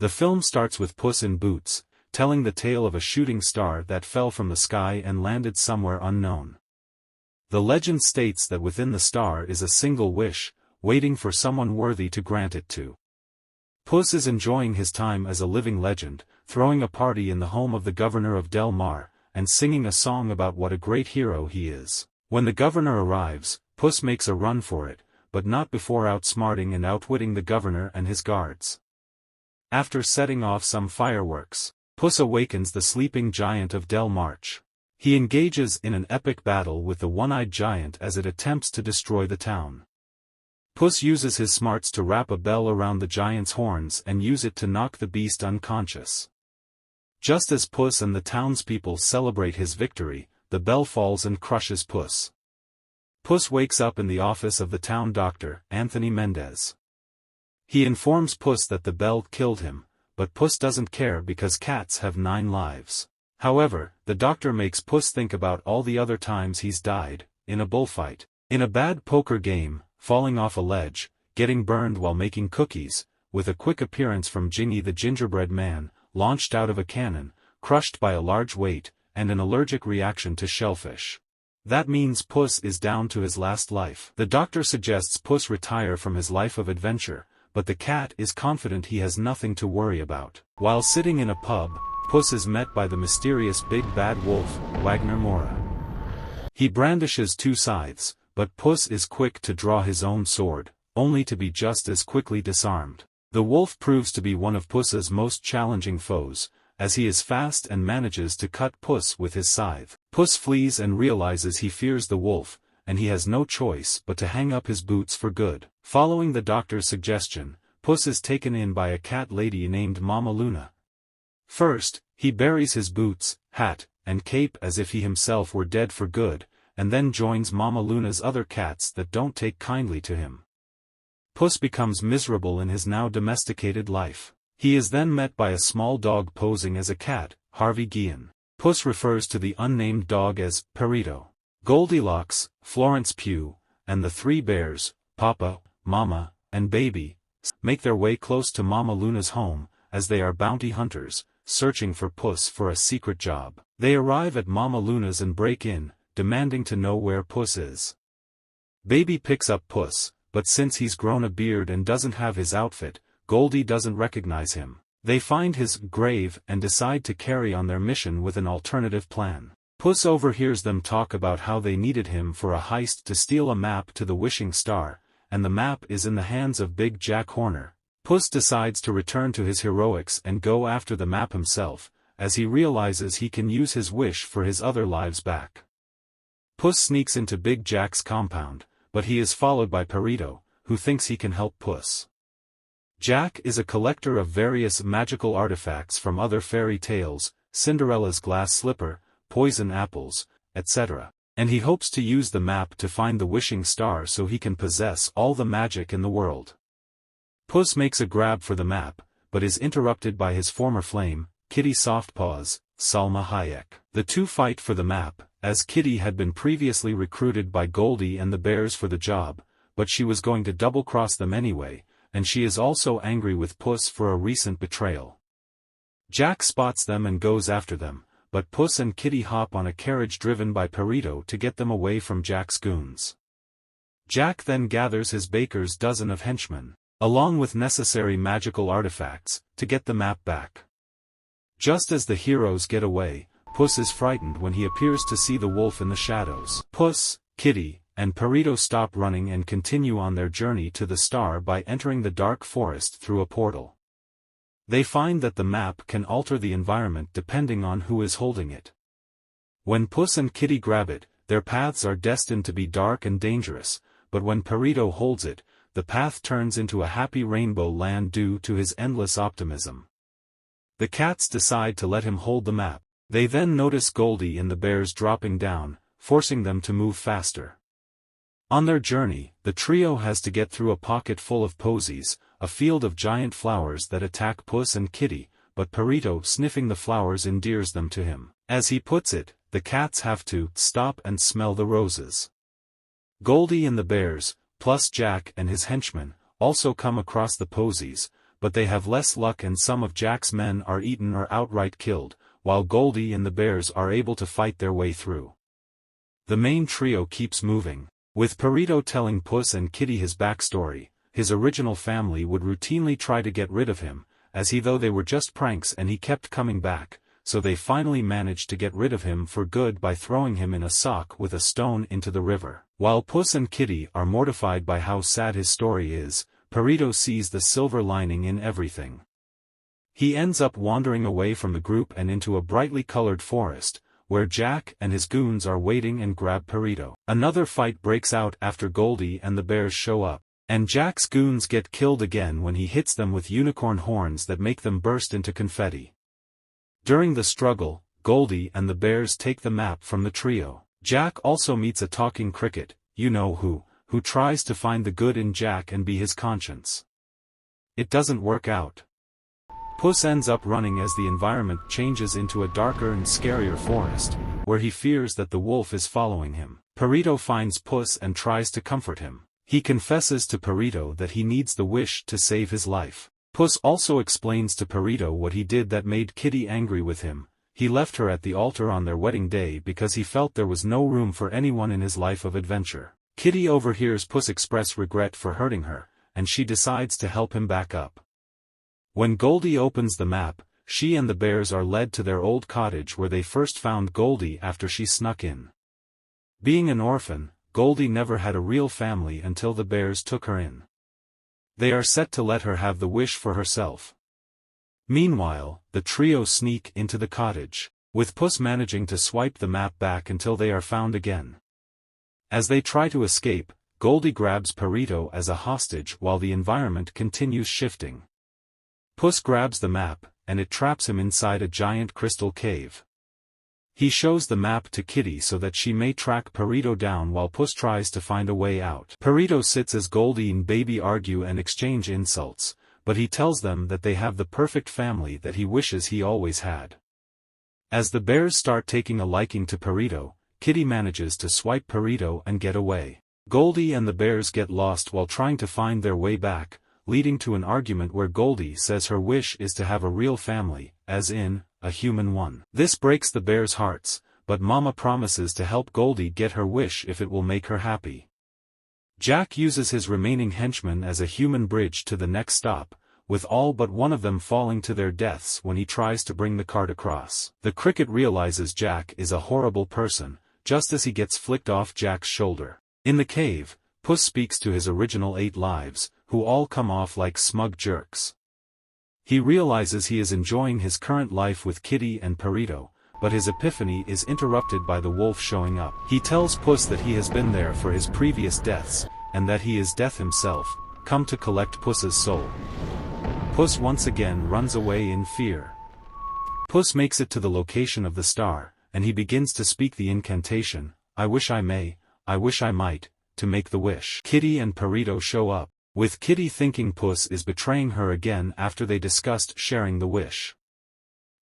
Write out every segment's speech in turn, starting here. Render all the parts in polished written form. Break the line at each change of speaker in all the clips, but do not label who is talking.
The film starts with Puss in Boots, telling the tale of a shooting star that fell from the sky and landed somewhere unknown. The legend states that within the star is a single wish, waiting for someone worthy to grant it to. Puss is enjoying his time as a living legend, throwing a party in the home of the governor of Del Mar, and singing a song about what a great hero he is. When the governor arrives, Puss makes a run for it, but not before outsmarting and outwitting the governor and his guards. After setting off some fireworks, Puss awakens the sleeping giant of Del March. He engages in an epic battle with the one-eyed giant as it attempts to destroy the town. Puss uses his smarts to wrap a bell around the giant's horns and use it to knock the beast unconscious. Just as Puss and the townspeople celebrate his victory, the bell falls and crushes Puss. Puss wakes up in the office of the town doctor, Anthony Mendez. He informs Puss that the bell killed him, but Puss doesn't care because cats have 9 lives. However, the doctor makes Puss think about all the other times he's died, in a bullfight, in a bad poker game, falling off a ledge, getting burned while making cookies, with a quick appearance from Gingy the gingerbread man, launched out of a cannon, crushed by a large weight, and an allergic reaction to shellfish. That means Puss is down to his last life. The doctor suggests Puss retire from his life of adventure, but the cat is confident he has nothing to worry about. While sitting in a pub, Puss is met by the mysterious big bad wolf, Wagner Moura. He brandishes 2 scythes, but Puss is quick to draw his own sword, only to be just as quickly disarmed. The wolf proves to be one of Puss's most challenging foes, as he is fast and manages to cut Puss with his scythe. Puss flees and realizes he fears the wolf, and he has no choice but to hang up his boots for good. Following the doctor's suggestion, Puss is taken in by a cat lady named Mama Luna. First, he buries his boots, hat, and cape as if he himself were dead for good, and then joins Mama Luna's other cats that don't take kindly to him. Puss becomes miserable in his now domesticated life. He is then met by a small dog posing as a cat, Harvey Guillen. Puss refers to the unnamed dog as Perito. Goldilocks, Florence Pugh, and the 3 bears, Papa, Mama, and Baby, make their way close to Mama Luna's home, as they are bounty hunters, searching for Puss for a secret job. They arrive at Mama Luna's and break in, demanding to know where Puss is. Baby picks up Puss, but since he's grown a beard and doesn't have his outfit, Goldie doesn't recognize him. They find his grave and decide to carry on their mission with an alternative plan. Puss overhears them talk about how they needed him for a heist to steal a map to the Wishing Star, and the map is in the hands of Big Jack Horner. Puss decides to return to his heroics and go after the map himself, as he realizes he can use his wish for his other lives back. Puss sneaks into Big Jack's compound, but he is followed by Perito, who thinks he can help Puss. Jack is a collector of various magical artifacts from other fairy tales, Cinderella's glass slipper, poison apples, etc., and he hopes to use the map to find the Wishing Star so he can possess all the magic in the world. Puss makes a grab for the map, but is interrupted by his former flame, Kitty Softpaws, Salma Hayek. The two fight for the map, as Kitty had been previously recruited by Goldie and the bears for the job, but she was going to double-cross them anyway, and she is also angry with Puss for a recent betrayal. Jack spots them and goes after them, but Puss and Kitty hop on a carriage driven by Perito to get them away from Jack's goons. Jack then gathers his baker's dozen of henchmen, along with necessary magical artifacts, to get the map back. Just as the heroes get away, Puss is frightened when he appears to see the wolf in the shadows. Puss, Kitty, and Perito stop running and continue on their journey to the star by entering the dark forest through a portal. They find that the map can alter the environment depending on who is holding it. When Puss and Kitty grab it, their paths are destined to be dark and dangerous, but when Perito holds it, the path turns into a happy rainbow land due to his endless optimism. The cats decide to let him hold the map. They then notice Goldie and the bears dropping down, forcing them to move faster. On their journey, the trio has to get through a pocket full of posies, a field of giant flowers that attack Puss and Kitty, but Perito sniffing the flowers endears them to him. As he puts it, the cats have to stop and smell the roses. Goldie and the bears, plus Jack and his henchmen, also come across the posies, but they have less luck and some of Jack's men are eaten or outright killed, while Goldie and the bears are able to fight their way through. The main trio keeps moving, with Perito telling Puss and Kitty his backstory. His original family would routinely try to get rid of him, as though they were just pranks, and he kept coming back, so they finally managed to get rid of him for good by throwing him in a sock with a stone into the river. While Puss and Kitty are mortified by how sad his story is, Perito sees the silver lining in everything. He ends up wandering away from the group and into a brightly colored forest, where Jack and his goons are waiting and grab Perito. Another fight breaks out after Goldie and the bears show up, and Jack's goons get killed again when he hits them with unicorn horns that make them burst into confetti. During the struggle, Goldie and the bears take the map from the trio. Jack also meets a talking cricket, who tries to find the good in Jack and be his conscience. It doesn't work out. Puss ends up running as the environment changes into a darker and scarier forest, where he fears that the wolf is following him. Perito finds Puss and tries to comfort him. He confesses to Perito that he needs the wish to save his life. Puss also explains to Perito what he did that made Kitty angry with him. He left her at the altar on their wedding day because he felt there was no room for anyone in his life of adventure. Kitty overhears Puss express regret for hurting her, and she decides to help him back up. When Goldie opens the map, she and the bears are led to their old cottage where they first found Goldie after she snuck in. Being an orphan, Goldie never had a real family until the bears took her in. They are set to let her have the wish for herself. Meanwhile, the trio sneak into the cottage, with Puss managing to swipe the map back until they are found again. As they try to escape, Goldie grabs Perito as a hostage while the environment continues shifting. Puss grabs the map, and it traps him inside a giant crystal cave. He shows the map to Kitty so that she may track Perito down while Puss tries to find a way out. Perito sits as Goldie and Baby argue and exchange insults, but he tells them that they have the perfect family that he wishes he always had. As the bears start taking a liking to Perito, Kitty manages to swipe Perito and get away. Goldie and the bears get lost while trying to find their way back, leading to an argument where Goldie says her wish is to have a real family, as in, a human one. This breaks the bears' hearts, but Mama promises to help Goldie get her wish if it will make her happy. Jack uses his remaining henchmen as a human bridge to the next stop, with all but one of them falling to their deaths when he tries to bring the cart across. The cricket realizes Jack is a horrible person, just as he gets flicked off Jack's shoulder. In the cave, Puss speaks to his original 8 lives, who all come off like smug jerks. He realizes he is enjoying his current life with Kitty and Perito, but his epiphany is interrupted by the wolf showing up. He tells Puss that he has been there for his previous deaths, and that he is death himself, come to collect Puss's soul. Puss once again runs away in fear. Puss makes it to the location of the star, and he begins to speak the incantation, "I wish I may, I wish I might," to make the wish. Kitty and Perito show up, with Kitty thinking Puss is betraying her again after they discussed sharing the wish.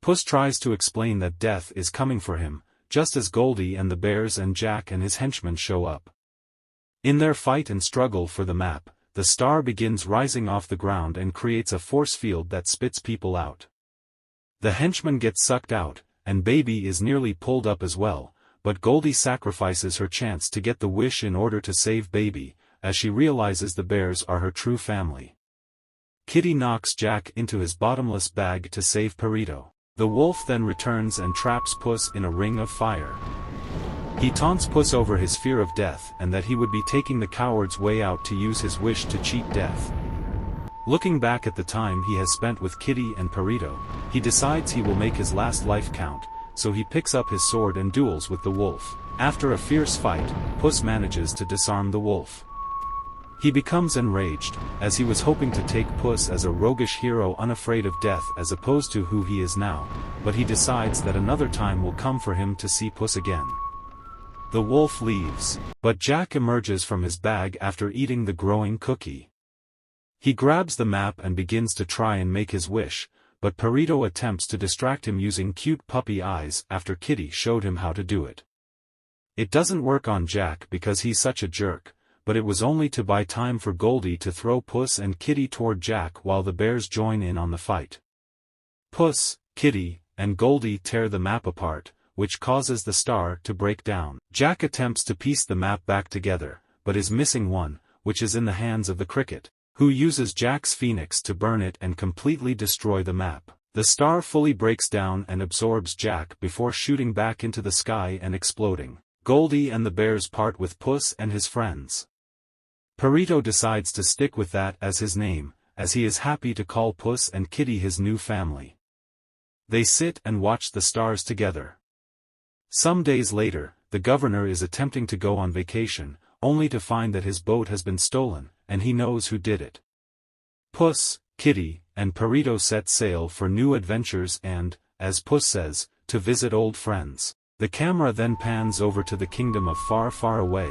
Puss tries to explain that death is coming for him, just as Goldie and the bears and Jack and his henchmen show up. In their fight and struggle for the map, the star begins rising off the ground and creates a force field that spits people out. The henchman gets sucked out, and Baby is nearly pulled up as well, but Goldie sacrifices her chance to get the wish in order to save Baby, as she realizes the bears are her true family. Kitty knocks Jack into his bottomless bag to save Perito. The wolf then returns and traps Puss in a ring of fire. He taunts Puss over his fear of death and that he would be taking the coward's way out to use his wish to cheat death. Looking back at the time he has spent with Kitty and Perito, he decides he will make his last life count, so he picks up his sword and duels with the wolf. After a fierce fight, Puss manages to disarm the wolf. He becomes enraged, as he was hoping to take Puss as a roguish hero unafraid of death as opposed to who he is now, but he decides that another time will come for him to see Puss again. The wolf leaves, but Jack emerges from his bag after eating the growing cookie. He grabs the map and begins to try and make his wish, but Perito attempts to distract him using cute puppy eyes after Kitty showed him how to do it. It doesn't work on Jack because he's such a jerk, but it was only to buy time for Goldie to throw Puss and Kitty toward Jack while the bears join in on the fight. Puss, Kitty, and Goldie tear the map apart, which causes the star to break down. Jack attempts to piece the map back together, but is missing one, which is in the hands of the cricket, who uses Jack's phoenix to burn it and completely destroy the map. The star fully breaks down and absorbs Jack before shooting back into the sky and exploding. Goldie and the bears part with Puss and his friends. Perito decides to stick with that as his name, as he is happy to call Puss and Kitty his new family. They sit and watch the stars together. Some days later, the governor is attempting to go on vacation, only to find that his boat has been stolen, and he knows who did it. Puss, Kitty, and Perito set sail for new adventures and, as Puss says, to visit old friends. The camera then pans over to the kingdom of Far Far Away,